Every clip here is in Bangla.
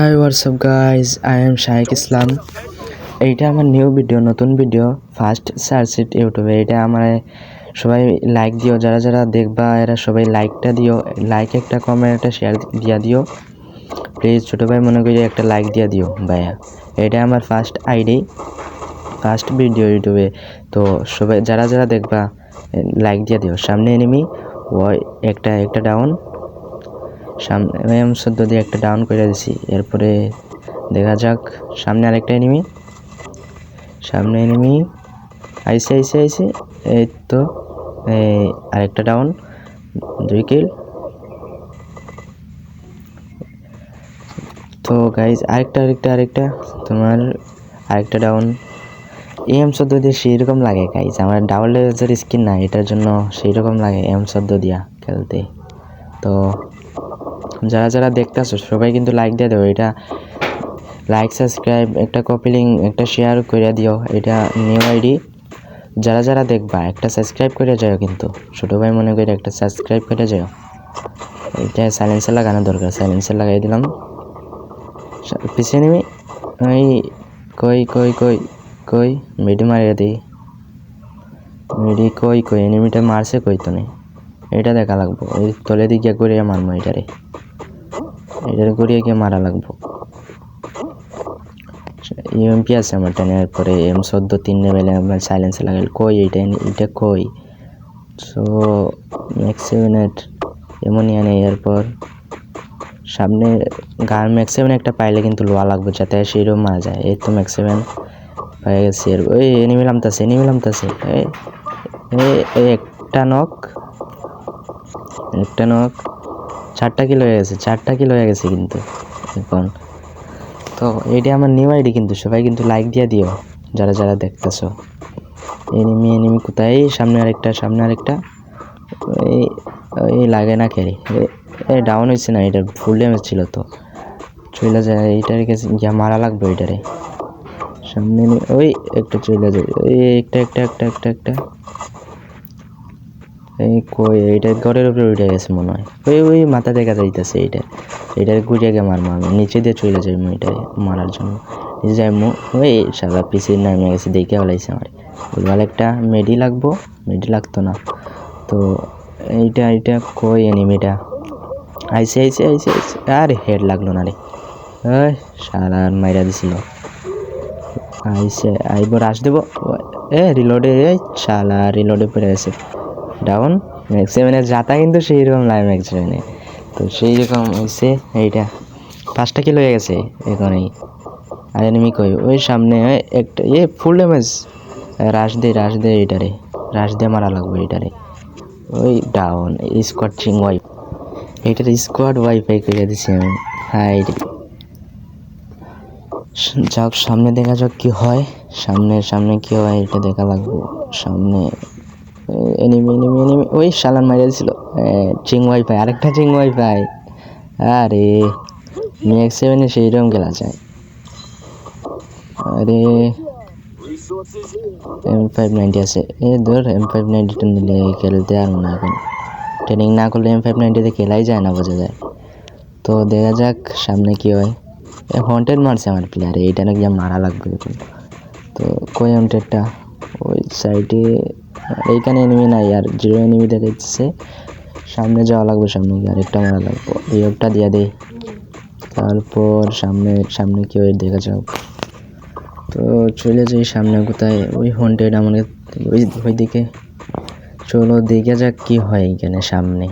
High WhatsApp guys, I am Shahik Islam. এইটা আমার নিউ ভিডিও, নতুন ভিডিও, ফার্স্ট সার্চ ইট ইউটিউবে। এটা আমার সবাই লাইক দিও, যারা যারা দেখবা এরা সবাই লাইকটা দিও, লাইক একটা কমেন্ট একটা শেয়ার দিয়া দিও প্লিজ। ছোটো ভাই মনে করি একটা লাইক দিয়া দিও ভাইয়া। এটা আমার ফার্স্ট আইডি, ফার্স্ট ভিডিও ইউটিউবে। তো সবাই যারা যারা দেখবা লাইক দিয়া দিও। সামনে এনিমি ওই একটা ডাউন, সামনে M14 দিয়ে একটা ডাউন করে দিছি। এরপরে দেখা যাক সামনে আরেকটা এনিমি, সামনে এনিমি আইসে এই তো আরেকটা ডাউন, 2 কিল। তো গাইজ আরেকটা তোমার আরেকটা ডাউন। M14 দিয়ে সেইরকম লাগে গাইজ, আমার ডাবল ডেজের স্কিন না, এটার জন্য সেইরকম লাগে M14 দিয়া খেলতে। তো যারা যারা দেখতেছো সবাই কিন্তু লাইক দিয়ে দেবো। এটা লাইক, সাবস্ক্রাইব, একটা কপি লিঙ্ক, একটা শেয়ার করে দিও। এটা নিউ আইডি, যারা যারা দেখবা একটা সাবস্ক্রাইব করে যাও, কিন্তু ছোটো ভাই মনে করে একটা সাবস্ক্রাইব করে যাও। এটা সাইলেন্সার লাগানো দরকার, সাইলেন্সার লাগাই দিলাম। পিছিয়ে নিবি ওই কই মেডি মারিয়ে দিই, মেডি কই এনিমিটা মারছে কই তো নেই, এটা দেখা লাগবো। ওই তলে দিকে গড়িয়ে মারবো, এটারে গড়িয়ে গিয়ে মারা লাগবো। ইউএমপি আছে আমার টেনে, এরপরে M14 3 লেভেলে আমরা সাইলেন্সার লাগাই। কই এটা কই? সো ম্যাক্স7 এমনই নেই। এরপর সামনে ম্যাক্স7 একটা পাইলে কিন্তু লোয়া লাগবে, যাতে সেইরকম মারা যায়। এই তো ম্যাক্স7 পাই গেছি। ওই এনিমি নামতাছে এই একটা নক 4টা কিল হয়ে গেছে কিন্তু এখন। তো এইটা আমার নিউ আইডি, কিন্তু সবাই কিন্তু লাইক দিয়ে দিও যারা যারা দেখতেছো। এনিমি কোথায়? সামনে আরেকটা এই লাগে না খেলি, ডাউন হয়েছে না, এটা ফুল ড্যামেজ ছিল। তো চলে যায়, এইটার কাছে গিয়া মারা লাগবে এটারে। সামনে ওই একটা চলে যায়, একটা এই কই এইটা ঘরের উপরে উঠে গেছে মনে হয়। ওই মাথা দেখা যাইতেছে। এইটার ঘুরিয়ে গিয়ে মারবো আমি, নিচে দিয়ে চলে যাই এটারে মারার জন্য। নিচে যাই ওই সারা পিছিয়ে নামে গেছে, দেখে ফেলাইছে আমার। বলবার একটা মেডি লাগতো না। তো এইটা কই এনিমিটা আইসে আরে হেড লাগলো না রে, ওই সারা মাইরা দিছিল। আইব রাশ দেবো, রিলোডে রিলোডে পড়ে গেছে। ডাউন ম্যাক্স7 যাতা কিন্তু সেইরকম লাগে ম্যাক্স7। তো সেইরকম হয়েছে। এইটা 5টা কিল হয়ে গেছে এখন। এই আর এনিমি কই? ওই সামনে একটা ফুল ড্যামেজ। রাশ দে এইটারে, রাশ দিয়ে মারা লাগবে এইটারে। ওই ডাউন স্কোয়াড ওয়াইফ, এইটার স্কোয়াড ওয়াইফাই করে দিছি আমি। হাই যাক, সামনে দেখা যাক কি হয়। সামনে কি হয় এটা দেখা লাগবো। সামনে এনিমি ওই শালান মাইরা দিছিল। ওয়াইফাই, আরেকটা ওয়াইফাই। আরে ম্যাক্স7 সেইরকম খেলা যায়। আরে M590 আছে, ধর M590 নিলে খেলতে আর না। এখন ট্রেনিং না করলে M590 খেলাই যায় না, বোঝা যায়। তো দেখা যাক সামনে কি হয়। হন্টেড মারছে আমার প্লেয়ার, এইটা নাকি মারা লাগবে এখন। তো কই হন্টেডটা? ওই সাইডে, এইখানে এনিমি নাই, আর 0 এনিমি দেখাচ্ছে। সামনে যাওয়া লাগবে, সামনে গিয়ে আরেকটা মারা লাগবে। এই একটা দিয়ে দেই, তারপর সামনে কি হয় দেখা যাক। তো চলে যাই সামনে কোথায়। ওই হন্টেড আমাকে ওই দিকে, চলো দেখে যাক কি হয় এখানে সামনে।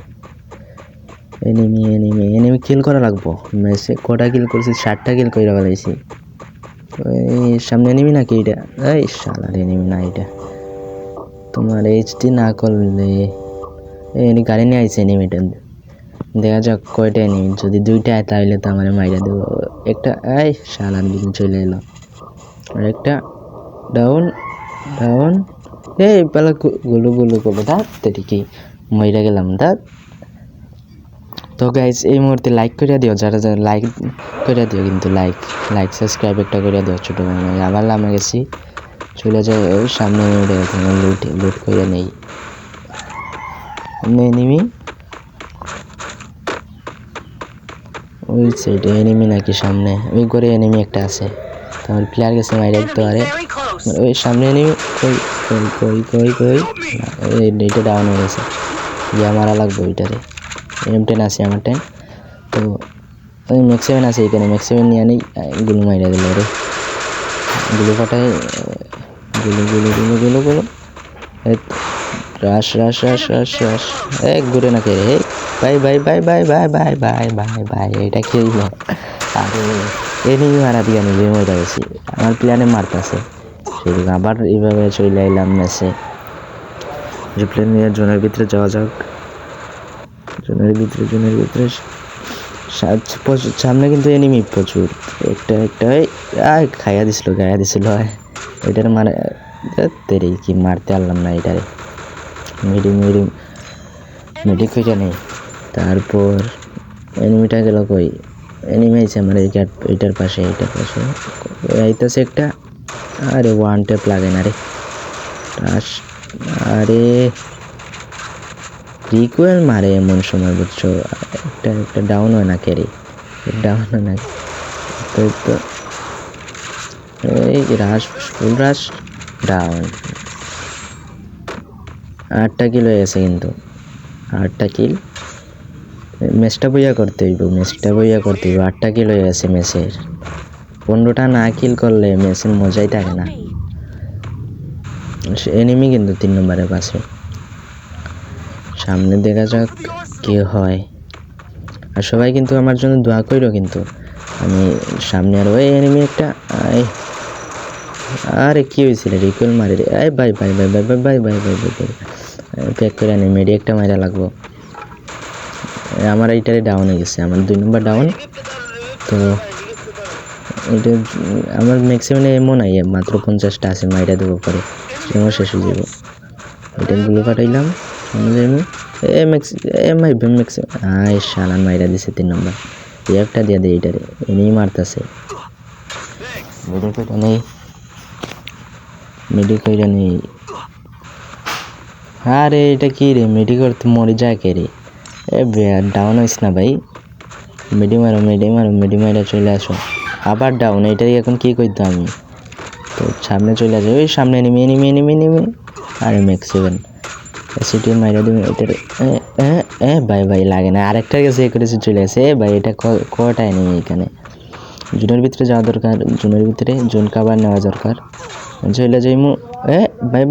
এনিমি কিল করা লাগবো। মেসে কটা কিল করছি? 7টা কিল করে ফেলাইছি। ওই সামনে এনিমি নাকি এটা? এই শালার এনিমি না এটা। তোমার এইচডি না করলে এনি গাড়ি নিয়ে আইছে এনিমিটা। দেখা যাক কয়টা এনিমি, যদি 2টা আয় তাহলে তো আমার মাইরা দেবো। একটা এই শালার দিকে চলে এলো, আরেকটা ডাউন এই পালা গুলো দাঁত ঠিকই মইরা গেলাম দাঁত। তো গাইজ এই মুহূর্তে লাইক করে দিও, যারা যারা লাইক করে দিও, কিন্তু লাইক সাবস্ক্রাইব একটা করে দিও। ছোটো ভাই আবার নামে গেছি, চলে যায় ওই সামনে লুট করে নেই। এনিমি ওই সাইডে এনিমি নাকি সামনে ওই করে এনিমি একটা আছে তোমার প্লেয়ার গেছে মাইরে দিতে পারে ওই সামনে এনিমি কই কই কই কই কই এইটা ডাউন হয়ে গেছে ইয়া মারা লাগবে ওইটারে M10 আছে আমার 10 তো ওই ম্যাক্সিমাম আছে এখানে ম্যাক্সিমাম নিয়ে নেই গুলো মাইরা দিল রে গুলো ফাটায় গুলো রাশ রাশ রাশ রাশ রাশ এক ঘুরে না কে রে bye bye bye bye bye bye bye bye bye এটা কি হইল আরে এনিমি মারা দিয়া নিজে মরে গেছি আমার প্ল্যানে মারতেছে সেদিকে আবার এইভাবে চলে এলাম ম্যাচে রিপ্লে নিয়ে জোনের ভিতরে যাওয়া যাক জোনের ভিতরে সামনে কিন্তু এনিমি প্রচুর একটা গায়া দিছিল এটার মানে তেরে কি মারতে পারলাম না এটারে মেডিক হইটা নেই তারপর এনিমিটা গেল কই এনিমি আছে আমার এইটার পাশে আইতাছে একটা আরে ওয়ান ট্যাপ লাগে না রে আরে রিকোয়েল মারে এমন সময় বুঝছো একটা ডাউন হয় না ক্যারি ডাউন হয় না তো এই ফুল রাশ ডাউন 8টা কিল হয়ে গেছে কিন্তু 8টা কিল ম্যাচটা বইয়া করতে হইব 8টা কিল হয়ে গেছে ম্যাচের 15টা না কিল করলে ম্যাচের মজাই থাকে না এনিমি কিন্তু 3 নম্বরে পাশে সামনে দেখা যাক কি হয় আর সবাই কিন্তু আমার জন্য দোয়া কইরো কিন্তু আমি সামনে আর ওই এনিমি একটা আরে কি হয়েছিল রিকোয়েল মারে রে bye bye bye bye bye bye bye bye bye pack করে আনি মেডি একটা মারা লাগবো আমার এইটারে ডাউন হয়ে গেছে আমার 2 নম্বর ডাউন তো এটা আমার ম্যাক্সিমাম এমন নাই মাত্র 50টা আছে মাইরা দেবো পরে যেমন শেষ হয়ে যাবো এটা গুলো কাটাইলাম শালান মাইরা দিছে 3 নম্বর একটা দিয়ে দেয় এইটারে এনেই মারতেছে মেডিকইটা নেই আরে এটা কি রে মেডিকর তো মরে যায় কে রে ডাউন হইস না ভাই মেডি মারা চলে আসো আবার ডাউন এটাই এখন কি করতে আমি তো সামনে চলে আসে ওই সামনে এনিমি আরে ম্যাক্স 7 সিটি মাইরা দিবে এটা ভাই লাগে না আরেকটা কাছে করেছে চলে আসে ভাই এটা কয়টা এনিমি এখানে জোনের ভিতরে যাওয়া দরকার জোন কভার নেওয়া দরকার চলে যাইমু ভাই